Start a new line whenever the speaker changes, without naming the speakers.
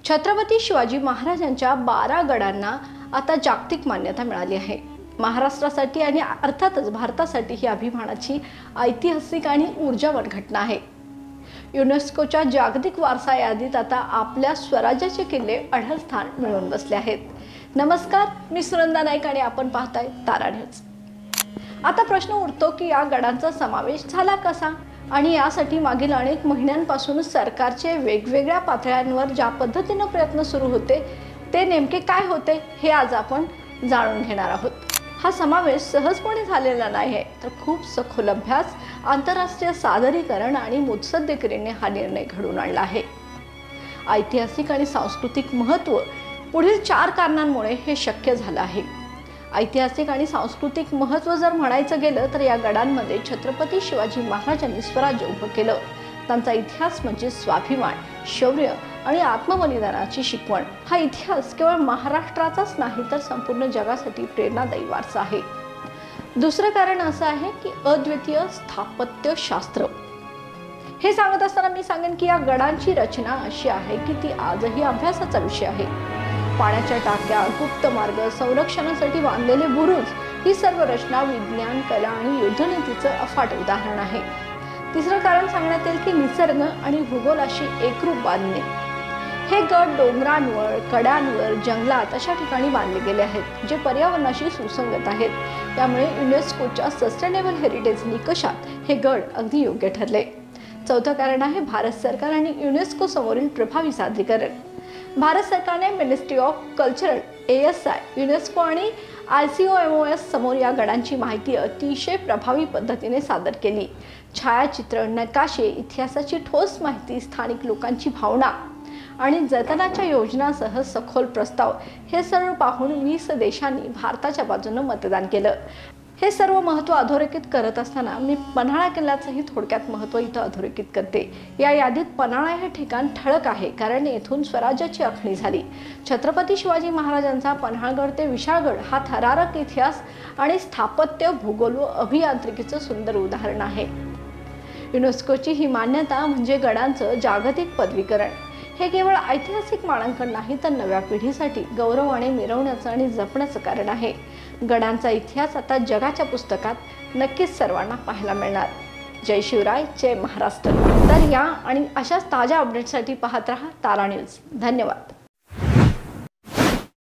छत्रपती शिवाजी महाराजांच्या 12 गडांना आता जागतिक मान्यता मिळाली आहे। महाराष्ट्रासाठी आणि अर्थातच भारतासाठी ही अभिमानाची ऐतिहासिक आणि ऊर्जावान घटना आहे। युनेस्कोच्या जागतिक वारसा यादीत आता आपल्या स्वराज्याचे किल्ले अढळ स्थान मिळवून बसले आहेत। नमस्कार, मी सुनंदा नाईक आणि आपण पाहताय तारा न्यूज। आता प्रश्न उरतो की या गडांचा समावेश झाला कसा आणि यासाठी मागील अनेक महिन्यांपासून सरकारचे वेगवेगळ्या पातळ्यांवर ज्या पद्धतीने प्रयत्न सुरू होते ते नेमके काय होते हे आज आपण जाणून घेणार आहोत। हा समावेश सहजपणे झालेला नाही, तर खूप सखोल अभ्यास, आंतरराष्ट्रीय सादरीकरण आणि मुत्सद्देगिरीने हा निर्णय घडून आणला आहे। ऐतिहासिक आणि सांस्कृतिक महत्त्व पुढील 4 कारणांमुळे हे शक्य झालं आहे। ऐतिहासिक आणि सांस्कृतिक महत्त्व जर म्हणायचं गेलं तर या गडांमध्ये छत्रपती शिवाजी महाराजांनी स्वराज्य उभं केलं। त्यांचा इतिहास म्हणजे स्वाभिमान, शौर्य आणि आत्मबलिदानाची शिकवण। हा इतिहास केवळ महाराष्ट्राचाच नाही तर संपूर्ण जगासाठी प्रेरणादायी वारसा आहे। दुसरं कारण असं आहे की अद्वितीय स्थापत्य शास्त्र। हे सांगत असताना मी सांगेन की या गडांची रचना अशी आहे की ती आजही अभ्यासाचा विषय आहे। पाण्याच्या टाक्या, गुप्त मार्ग, संरक्षणासाठी बांधलेले बुरुज ही सर्व रचना विज्ञान, कला आणि युद्धनीतीचं अफाट उदाहरण आहे। तिसरं कारण सांगण्यात येईल की निसर्ग आणि भूगोलाशी एकरूप बांधणे। हे गड डोंगरांवर, कड्यांवर, जंगलात अशा ठिकाणी बांधले गेले आहेत जे पर्यावरणाशी सुसंगत आहेत। त्यामुळे युनेस्कोच्या सस्टेनेबल हेरिटेज निकषात हे गड अगदी योग्य ठरले। चौथं कारण आहे भारत सरकार आणि युनेस्को समोरील प्रभावी सादरीकरण। भारत सरकारने ministry of cultural, ASI, UNESCO आणि ICOMOS समोर या गडांची माहिती अतिशय प्रभावी पद्धतीने सादर केली। छायाचित्र, नकाशे, इतिहासाची ठोस माहिती, स्थानिक लोकांची भावना आणि जतनाच्या योजनांसह सखोल प्रस्ताव हे सर्व पाहून 20 देशांनी भारताच्या बाजूने मतदान केलं। हे सर्व महत्त्व अधोरेखित करत असताना मी पन्हाळा किल्ल्याचंही थोडक्यात महत्त्व इथं अधोरेखित करते। या यादीत पन्हाळा हे ठिकाण ठळक आहे कारण येथून स्वराज्याची आखणी झाली। छत्रपती शिवाजी महाराजांचा पन्हाळगड ते विशाळगड हा थरारक इतिहास आणि स्थापत्य, भूगोल व अभियांत्रिकीचं सुंदर उदाहरण आहे। युनेस्कोची ही मान्यता म्हणजे गडांचं जागतिक पदवीकरण। हे केवळ ऐतिहासिक मानांकन नाही तर नव्या पिढीसाठी गौरवाने मिरवण्याचं आणि जपण्याचं कारण आहे। गडांचा इतिहास आता जगाच्या पुस्तकात नक्कीच सर्वांना पाहायला मिळणार। जय शिवराय, जय महाराष्ट्र। तर या आणि अशाच ताज्या अपडेट्ससाठी पाहत रहा तारा न्यूज। धन्यवाद।